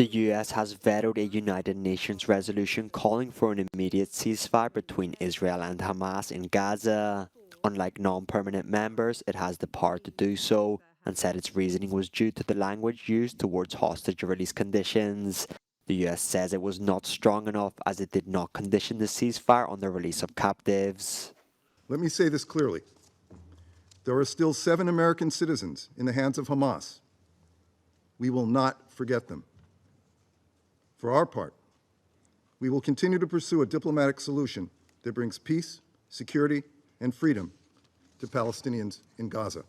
The US has vetoed a United Nations resolution calling for an immediate ceasefire between Israel and Hamas in Gaza. Unlike non-permanent members, it has the power to do so, and said its reasoning was due to the language used towards hostage release conditions. The US says it was not strong enough as it did not condition the ceasefire on the release of captives. Let me say this clearly. There are still 7 American citizens in the hands of Hamas. We will not forget them. For our part, we will continue to pursue a diplomatic solution that brings peace, security, and freedom to Palestinians in Gaza.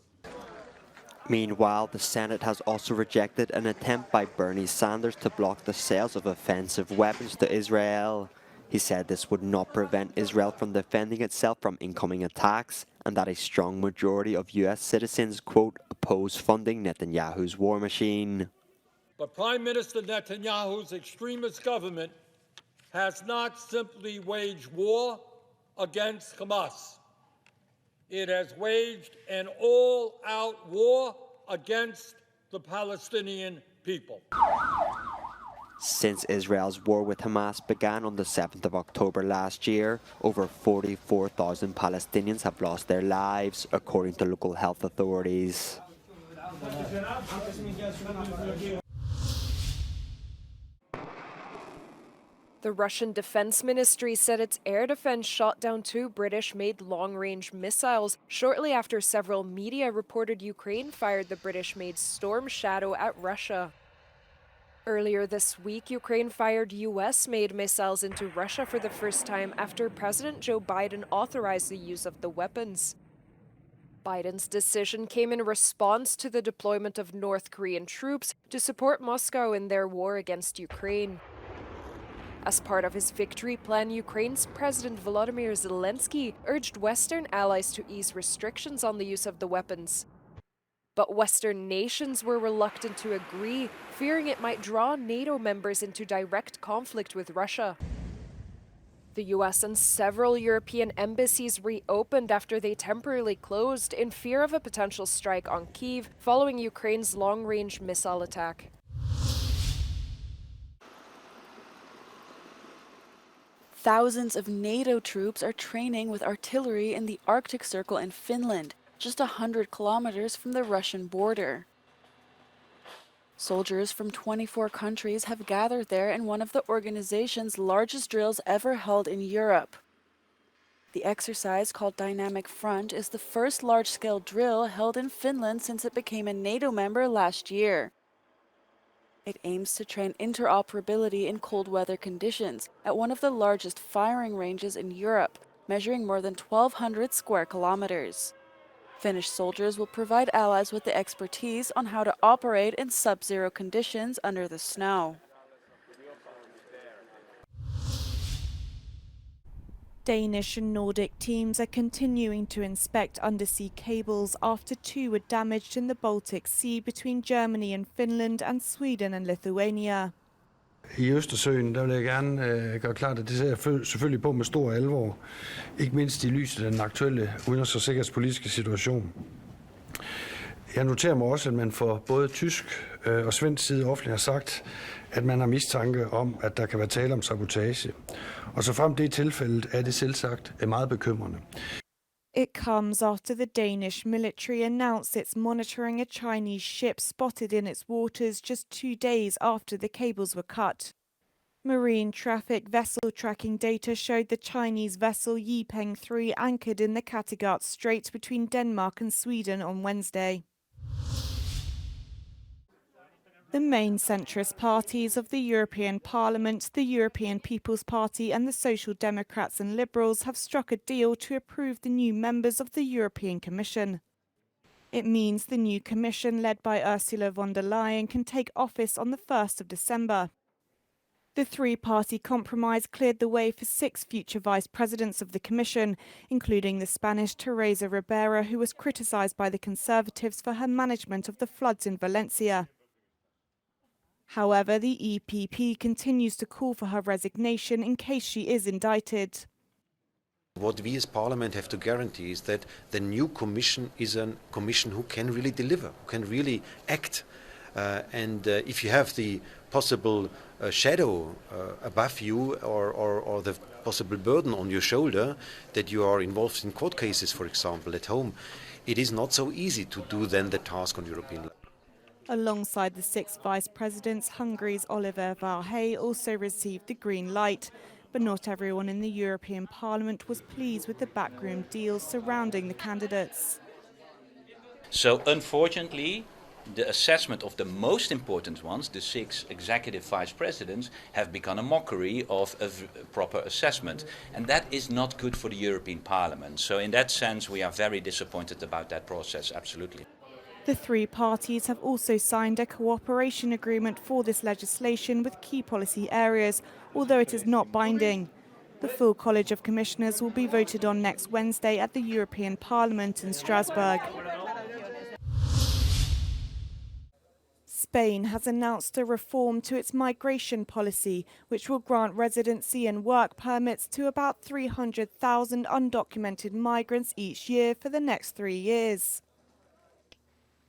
Meanwhile, the Senate has also rejected an attempt by Bernie Sanders to block the sales of offensive weapons to Israel. He said this would not prevent Israel from defending itself from incoming attacks, and that a strong majority of US citizens, quote, oppose funding Netanyahu's war machine. But Prime Minister Netanyahu's extremist government has not simply waged war against Hamas. It has waged an all-out war against the Palestinian people. Since Israel's war with Hamas began on the 7th of October last year, over 44,000 Palestinians have lost their lives, according to local health authorities. The Russian Defense Ministry said its air defense shot down 2 British-made long-range missiles shortly after several media reported Ukraine fired the British-made Storm Shadow at Russia. Earlier this week, Ukraine fired US-made missiles into Russia for the first time after President Joe Biden authorized the use of the weapons. Biden's decision came in response to the deployment of North Korean troops to support Moscow in their war against Ukraine. As part of his victory plan, Ukraine's President Volodymyr Zelensky urged Western allies to ease restrictions on the use of the weapons. But Western nations were reluctant to agree, fearing it might draw NATO members into direct conflict with Russia. The US and several European embassies reopened after they temporarily closed in fear of a potential strike on Kyiv following Ukraine's long-range missile attack. Thousands of NATO troops are training with artillery in the Arctic Circle in Finland, just 100 kilometers from the Russian border. Soldiers from 24 countries have gathered there in one of the organization's largest drills ever held in Europe. The exercise, called Dynamic Front, is the first large-scale drill held in Finland since it became a NATO member last year. It aims to train interoperability in cold weather conditions at one of the largest firing ranges in Europe, measuring more than 1,200 square kilometers. Finnish soldiers will provide allies with the expertise on how to operate in sub-zero conditions under the snow. Danish and Nordic teams are continuing to inspect undersea cables after 2 were damaged in the Baltic Sea between Germany and Finland and Sweden and Lithuania. I Østersøen, der vil jeg gerne gøre klart, at det ser jeg selvfølgelig på med stor alvor, ikke mindst i lyset af den aktuelle udenrigs- og sikkerhedspolitiske situation. Jeg noterer mig også, at man fra både tysk og svensk side offentligt har sagt, at man har mistanke om, at der kan være tale om sabotage. Og så frem det tilfældet er det selvsagt meget bekymrende. It comes after the Danish military announced it's monitoring a Chinese ship spotted in its waters just 2 days after the cables were cut. Marine traffic vessel tracking data showed the Chinese vessel Yipeng 3 anchored in the Kattegat Strait between Denmark and Sweden on Wednesday. The main centrist parties of the European Parliament, the European People's Party and the Social Democrats and Liberals have struck a deal to approve the new members of the European Commission. It means the new Commission, led by Ursula von der Leyen, can take office on the 1st of December. The 3-party compromise cleared the way for 6 future vice presidents of the Commission, including the Spanish Teresa Ribera, who was criticised by the Conservatives for her management of the floods in Valencia. However, the EPP continues to call for her resignation in case she is indicted. What we as Parliament have to guarantee is that the new Commission is a Commission who can really deliver, who can really act. And if you have the possible shadow above you or the possible burden on your shoulder that you are involved in court cases, for example, at home, it is not so easy to do then the task on European level. Alongside the 6 vice presidents, Hungary's Oliver Várhelyi also received the green light. But not everyone in the European Parliament was pleased with the backroom deals surrounding the candidates. So unfortunately, the assessment of the most important ones, the 6 executive vice presidents, have become a mockery of a proper assessment. And that is not good for the European Parliament. So in that sense, we are very disappointed about that process, absolutely. The 3 parties have also signed a cooperation agreement for this legislation with key policy areas, although it is not binding. The full College of Commissioners will be voted on next Wednesday at the European Parliament in Strasbourg. Spain has announced a reform to its migration policy, which will grant residency and work permits to about 300,000 undocumented migrants each year for the next 3 years.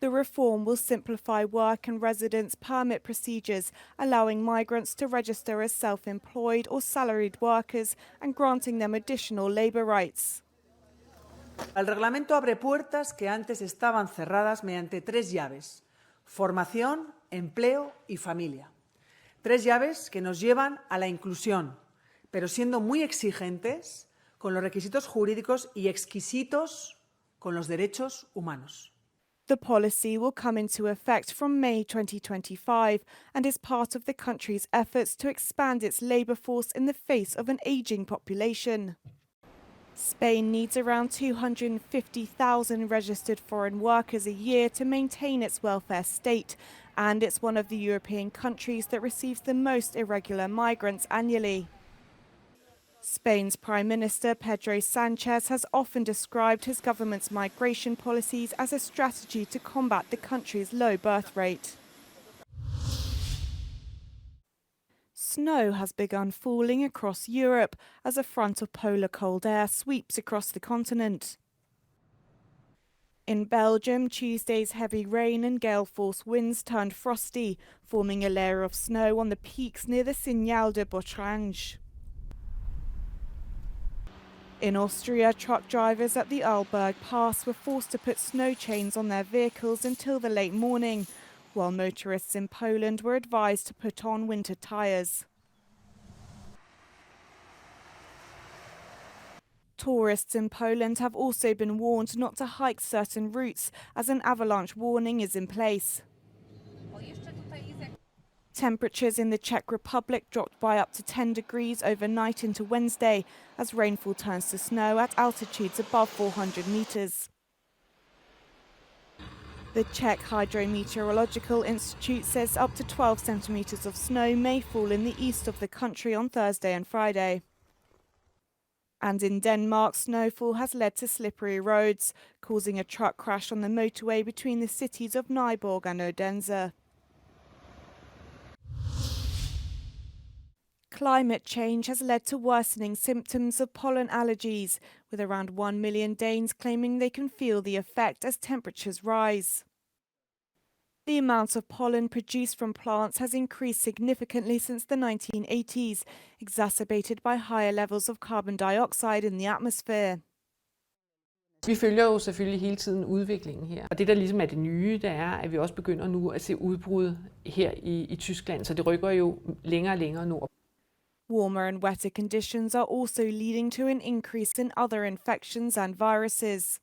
The reform will simplify work and residence permit procedures, allowing migrants to register as self-employed or salaried workers and granting them additional labour rights. El reglamento abre puertas que antes estaban cerradas mediante 3 llaves: formación, empleo y familia. 3 llaves que nos llevan a la inclusión, pero siendo muy exigentes con los requisitos jurídicos y exquisitos con los derechos humanos. The policy will come into effect from May 2025 and is part of the country's efforts to expand its labour force in the face of an ageing population. Spain needs around 250,000 registered foreign workers a year to maintain its welfare state, and it's one of the European countries that receives the most irregular migrants annually. Spain's Prime Minister Pedro Sánchez has often described his government's migration policies as a strategy to combat the country's low birth rate. Snow has begun falling across Europe as a front of polar cold air sweeps across the continent. In Belgium, Tuesday's heavy rain and gale-force winds turned frosty, forming a layer of snow on the peaks near the Signal de Botrange. In Austria, truck drivers at the Arlberg Pass were forced to put snow chains on their vehicles until the late morning, while motorists in Poland were advised to put on winter tyres. Tourists in Poland have also been warned not to hike certain routes as an avalanche warning is in place. Temperatures in the Czech Republic dropped by up to 10 degrees overnight into Wednesday as rainfall turns to snow at altitudes above 400 metres. The Czech Hydrometeorological Institute says up to 12 centimetres of snow may fall in the east of the country on Thursday and Friday. And in Denmark, snowfall has led to slippery roads, causing a truck crash on the motorway between the cities of Nyborg and Odense. Climate change has led to worsening symptoms of pollen allergies, with around 1 million Danes claiming they can feel the effect as temperatures rise. The amount of pollen produced from plants has increased significantly since the 1980s, exacerbated by higher levels of carbon dioxide in the atmosphere. Vi følger jo selvfølgelig hele tiden udviklingen her. Og det, der ligesom er det nye, det er, at vi også begynder nu at se udbrud her i Tyskland, så det rykker jo længere og længere nord. Warmer and wetter conditions are also leading to an increase in other infections and viruses.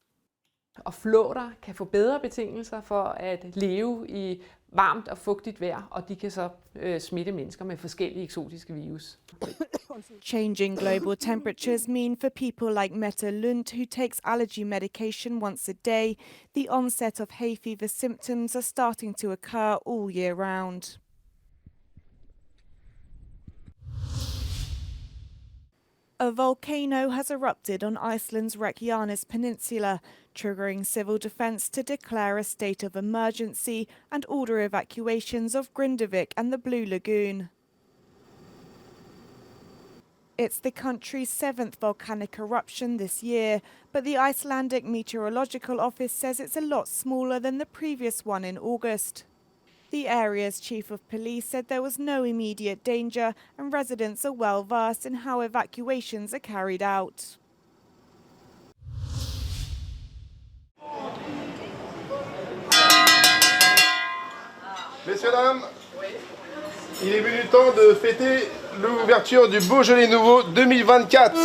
Og flåter kan få bedre betingelser for at leve i varmt og fugtigt vejr, og de kan så smitte mennesker med forskellige eksotiske virus. Changing global temperatures mean for people like Mette Lund, who takes allergy medication once a day, the onset of hay fever symptoms are starting to occur all year round. A volcano has erupted on Iceland's Reykjanes Peninsula, triggering civil defence to declare a state of emergency and order evacuations of Grindavik and the Blue Lagoon. It's the country's 7th volcanic eruption this year, but the Icelandic Meteorological Office says it's a lot smaller than the previous one in August. The area's chief of police said there was no immediate danger and residents are well versed in how evacuations are carried out. Messieurs, dames, il est venu temps de fêter l'ouverture du Beaujolais Nouveau 2024.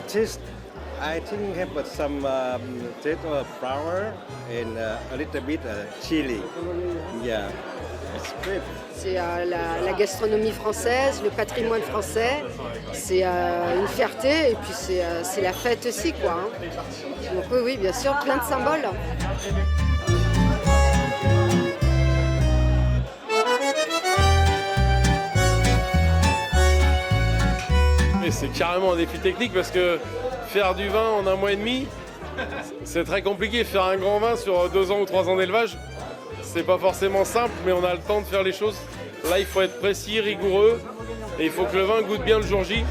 This, I think, have some taste of flour and a little bit chili. Yeah, it's great. C'est la gastronomie française, le patrimoine français. C'est une fierté et puis c'est la fête aussi, quoi. Hein. Donc oui, bien sûr, plein de symboles. C'est carrément un défi technique parce que faire du vin en 1 mois et demi, c'est très compliqué. Faire un grand vin sur 2 ans ou 3 ans d'élevage, c'est pas forcément simple, mais on a le temps de faire les choses. Là, il faut être précis, rigoureux, et il faut que le vin goûte bien le jour J.